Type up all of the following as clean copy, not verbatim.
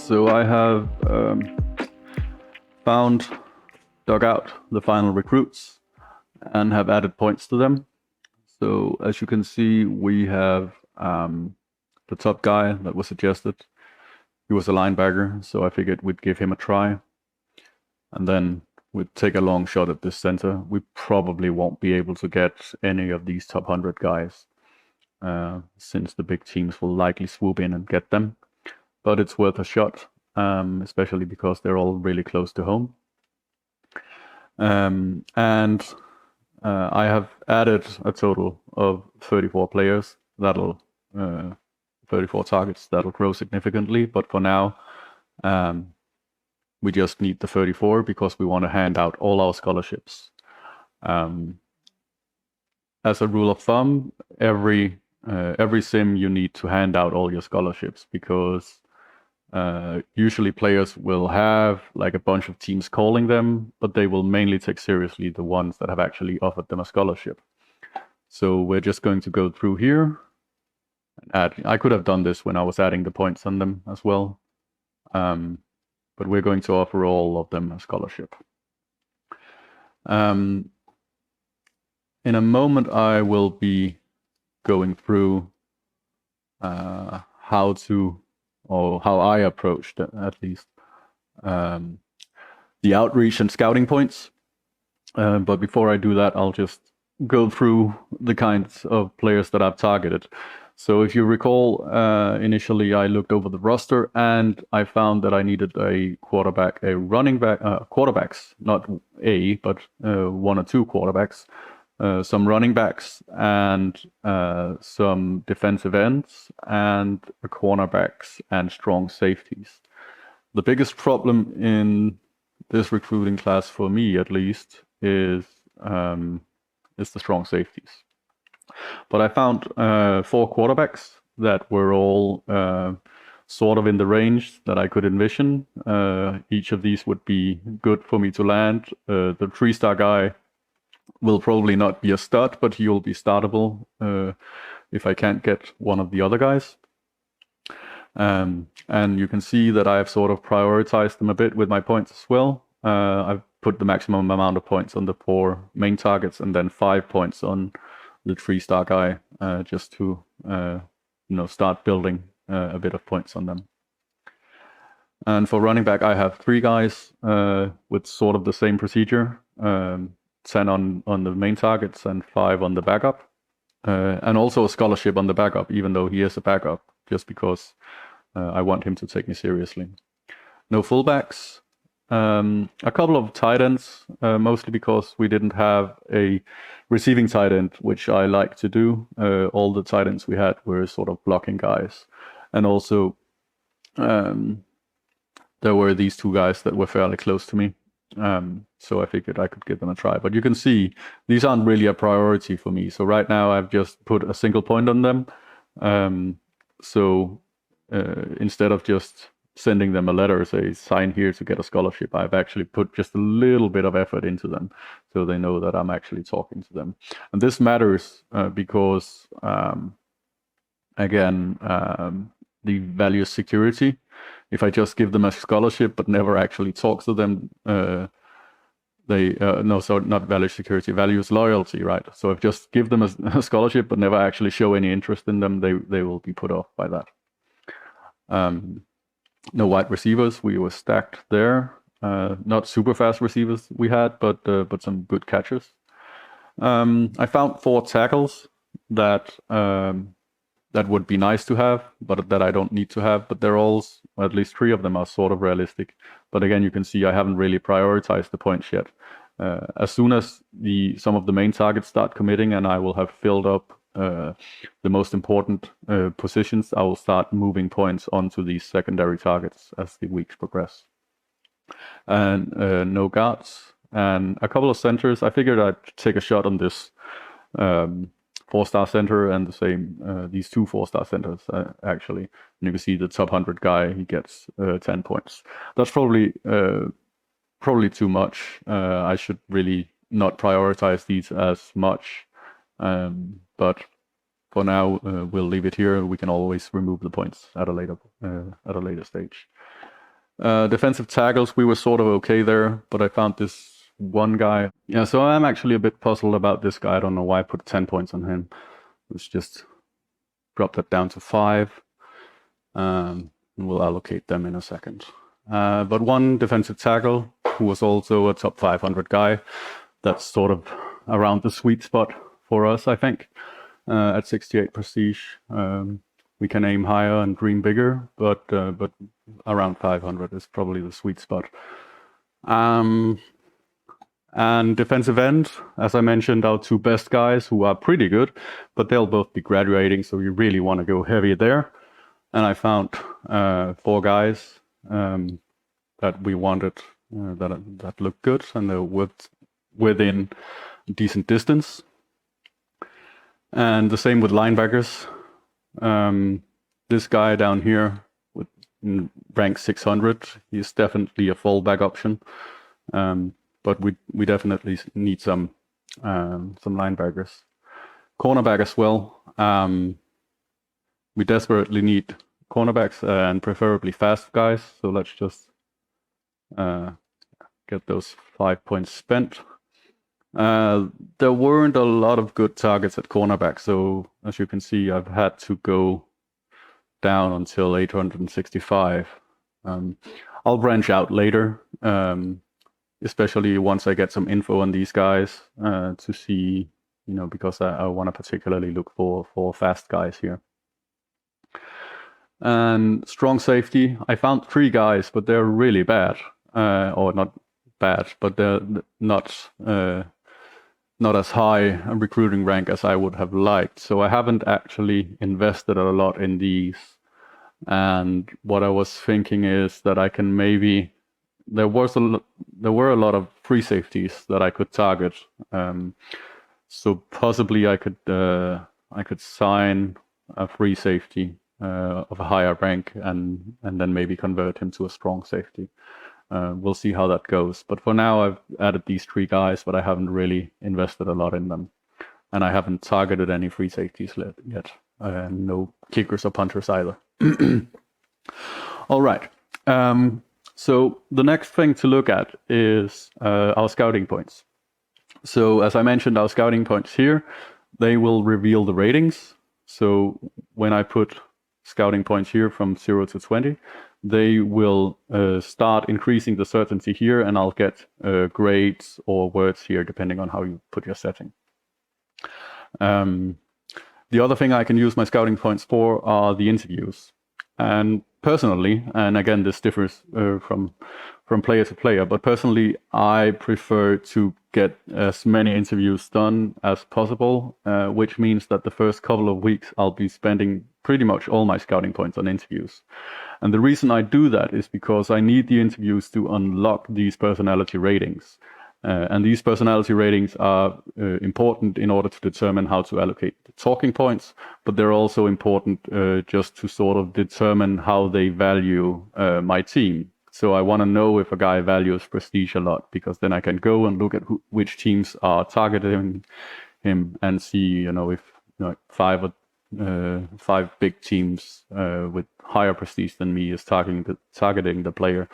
So I have dug out the final recruits and have added points to them. So as you can see, we have the top guy that was suggested. He was a linebacker, so I figured we'd give him a try. And then we'd take a long shot at this center. We probably won't be able to get any of these top 100 guys, since the big teams will likely swoop in and get them. But it's worth a shot, especially because they're all really close to home. And I have added a total of 34 players. 34 targets. That'll grow significantly, but for now, we just need the 34 because we want to hand out all our scholarships. As a rule of thumb, every sim you need to hand out all your scholarships because usually players will have like a bunch of teams calling them, but they will mainly take seriously the ones that have actually offered them a scholarship. So we're just going to go through here and add. I could have done this when I was adding the points on them as well, but we're going to offer all of them a scholarship. In a moment, I will be going through how I approached, at least, the outreach and scouting points. But before I do that, I'll just go through the kinds of players that I've targeted. So if you recall, initially I looked over the roster and I found that I needed a quarterback, a running back, quarterbacks, not but one or two quarterbacks, some running backs, and some defensive ends, and cornerbacks and strong safeties. The biggest problem in this recruiting class, for me at least, is the strong safeties. But I found 4 quarterbacks that were all sort of in the range that I could envision. Each of these would be good for me to land. The 3-star guy will probably not be a stud, but he will be startable if I can't get one of the other guys. And you can see that I've sort of prioritized them a bit with my points as well. I've put the maximum amount of points on the 4 main targets and then 5 points on the 3-star guy, just to start building a bit of points on them. And for running back, I have 3 guys with sort of the same procedure. 10 on the main targets and 5 on the backup, and also a scholarship on the backup, even though he is a backup, just because I want him to take me seriously. No fullbacks, a couple of tight ends, mostly because we didn't have a receiving tight end, which I like to do. All the tight ends we had were sort of blocking guys, and also there were these 2 guys that were fairly close to me. So I figured I could give them a try. But you can see these aren't really a priority for me. So right now I've just put a single point on them. Instead of just sending them a letter, say sign here to get a scholarship, I've actually put just a little bit of effort into them so they know that I'm actually talking to them. And this matters because, again, the value is security. If I just give them a scholarship but never actually talk to them, not value security, values loyalty, right? So if just give them a scholarship but never actually show any interest in them, they will be put off by that. No wide receivers, we were stacked there. Not super fast receivers we had, but some good catchers. I found 4 tackles that would be nice to have, but that I don't need to have. But they're all, at least 3 of them are sort of realistic. But again, you can see I haven't really prioritized the points yet. As soon as some of the main targets start committing and I will have filled up the most important positions, I will start moving points onto these secondary targets as the weeks progress. And no guards and a couple of centers. I figured I'd take a shot on this 4-star center and the same, these 2 4-star centers, actually. And you can see the top 100 guy, he gets 10 points. That's probably too much. I should really not prioritize these as much. But for now, we'll leave it here. We can always remove the points at a later stage. Defensive tackles, we were sort of okay there, but I found this one guy. Yeah, so I'm actually a bit puzzled about this guy. I don't know why I put 10 points on him. Let's just drop that down to 5. We'll allocate them in a second. But one defensive tackle who was also a top 500 guy, that's sort of around the sweet spot for us, I think, at 68 prestige. We can aim higher and dream bigger, but around 500 is probably the sweet spot. And defensive end, as I mentioned, our 2 best guys who are pretty good, but they'll both be graduating, so you really want to go heavy there. And I found 4 guys that we wanted that looked good, and they're within decent distance. And the same with linebackers. This guy down here with rank 600, he's definitely a fallback option. But we definitely need some linebackers. Cornerback as well. We desperately need cornerbacks and preferably fast guys. So let's just get those 5 points spent. There weren't a lot of good targets at cornerback, so as you can see, I've had to go down until 865. I'll branch out later, especially once I get some info on these guys to see, because I want to particularly look for fast guys here. And strong safety, I found 3 guys, but they're really bad, or not bad, but they're not as high a recruiting rank as I would have liked. So I haven't actually invested a lot in these. And what I was thinking is that I can maybe, there were a lot of free safeties that I could target. So possibly I could sign a free safety of a higher rank and then maybe convert him to a strong safety. We'll see how that goes. But for now, I've added these 3 guys, but I haven't really invested a lot in them. And I haven't targeted any free safeties yet. No kickers or punters either. All right. So the next thing to look at is our scouting points. So as I mentioned, our scouting points here, they will reveal the ratings. So when I put scouting points here from 0 to 20, they will start increasing the certainty here, and I'll get grades or words here depending on how you put your setting. The other thing I can use my scouting points for are the interviews. And personally, and again this differs from player to player, but personally I prefer to get as many interviews done as possible, which means that the first couple of weeks I'll be spending pretty much all my scouting points on interviews. And the reason I do that is because I need the interviews to unlock these personality ratings. And these personality ratings are important in order to determine how to allocate the talking points, but they're also important just to sort of determine how they value my team. So I want to know if a guy values prestige a lot, because then I can go and look at which teams are targeting him and see, if 5 big teams with higher prestige than me is targeting the player,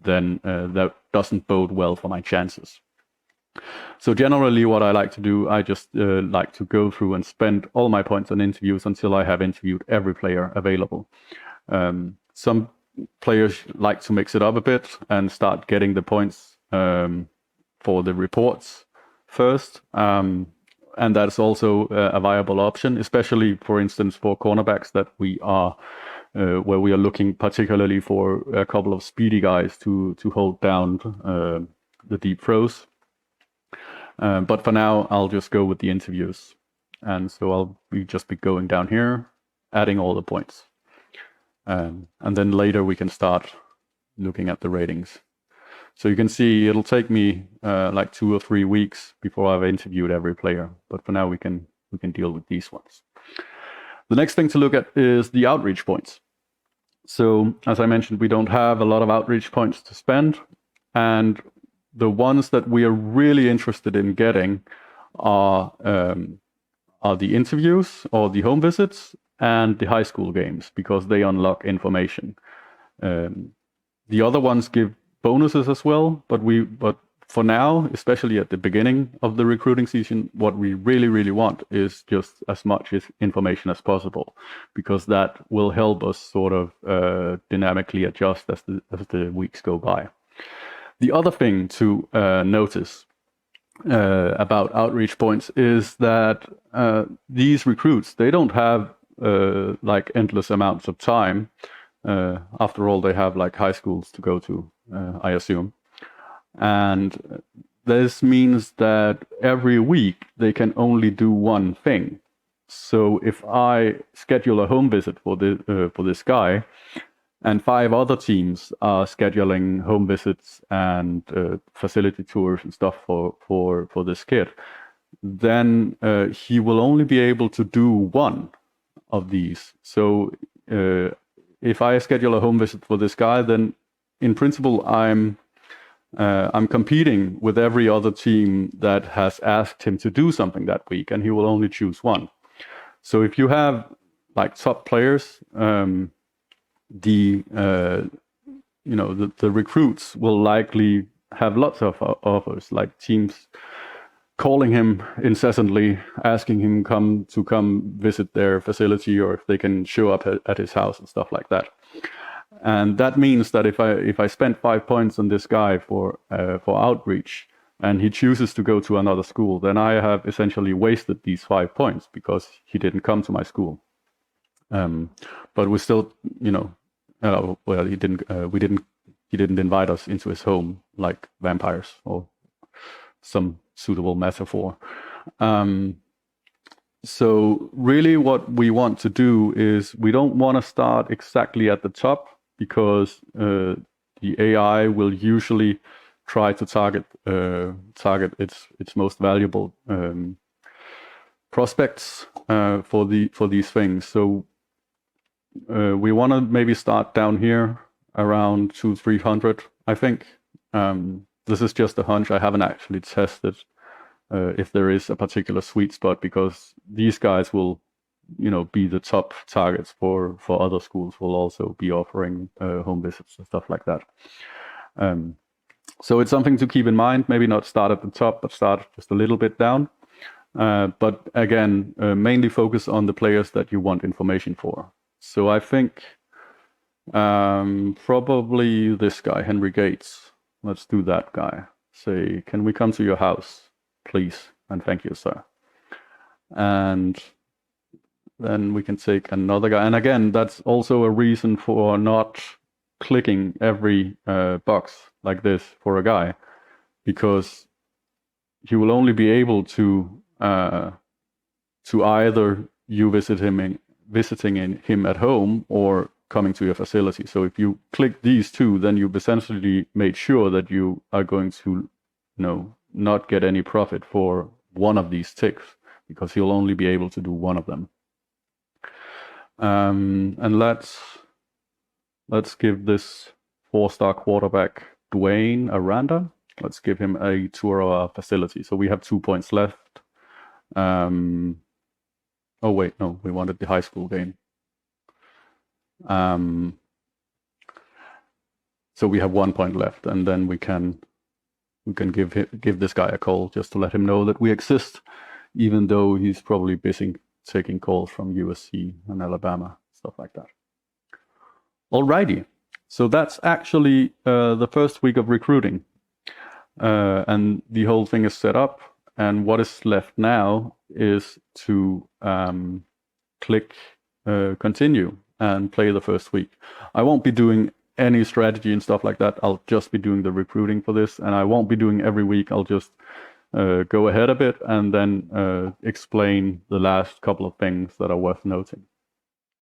then that doesn't bode well for my chances. So generally what I like to do, I just like to go through and spend all my points on interviews until I have interviewed every player available. Some players like to mix it up a bit and start getting the points for the reports first. And that's also a viable option, especially, for instance, for cornerbacks that we are where we are looking particularly for a couple of speedy guys to hold down the deep throws. But for now, I'll just go with the interviews. And so I'll just be going down here, adding all the points. And then later we can start looking at the ratings. So you can see it'll take me like 2 or 3 weeks before I've interviewed every player. But for now, we can deal with these ones. The next thing to look at is the outreach points. So as I mentioned, we don't have a lot of outreach points to spend. And the ones that we are really interested in getting are the interviews or the home visits and the high school games, because they unlock information. The other ones give bonuses as well, but for now, especially at the beginning of the recruiting season, what we really want is just as much information as possible, because that will help us sort of dynamically adjust as the weeks go by. The other thing to notice about outreach points is that these recruits, they don't have like endless amounts of time. After all, they have like high schools to go to, I assume. And this means that every week they can only do one thing. So if I schedule a home visit for this guy, and 5 other teams are scheduling home visits and facility tours and stuff for this kid, then he will only be able to do one of these. So if I schedule a home visit for this guy, then in principle I'm competing with every other team that has asked him to do something that week, and he will only choose one. So if you have like top players, the recruits will likely have lots of offers, like teams calling him incessantly, asking him to come visit their facility, or if they can show up at his house and stuff like that. And that means that if I spend 5 points on this guy for outreach, and he chooses to go to another school, then I have essentially wasted these 5 points because he didn't come to my school. But we still, well, he didn't invite us into his home like vampires, or some suitable metaphor. So really what we want to do is we don't want to start exactly at the top, because the AI will usually try to target its most valuable prospects for these things. So we want to maybe start down here around 200-300, I think. This is just a hunch. I haven't actually tested if there is a particular sweet spot, because these guys will, be the top targets for other schools. Will also be offering home visits and stuff like that. So it's something to keep in mind. Maybe not start at the top, but start just a little bit down. But again, mainly focus on the players that you want information for. So I think probably this guy, Henry Gates. Let's do that guy. Say, can we come to your house, please? And thank you, sir. And then we can take another guy. And again, that's also a reason for not clicking every box like this for a guy, because you will only be able to either you visiting him at home or coming to your facility. So if you click these two, then you've essentially made sure that you are going to, not get any profit for one of these ticks, because you'll only be able to do one of them. And let's give this 4-star quarterback Dwayne Aranda. Let's give him a tour of our facility. So we have 2 points left. Oh wait, no, we wanted the high school game. So we have 1 point left, and then we can give this guy a call just to let him know that we exist, even though he's probably busy taking calls from USC and Alabama, stuff like that. Alrighty, so that's actually the first week of recruiting, and the whole thing is set up. And what is left now is to click continue and play the first week. I won't be doing any strategy and stuff like that. I'll just be doing the recruiting for this, and I won't be doing every week. I'll just go ahead a bit and then explain the last couple of things that are worth noting.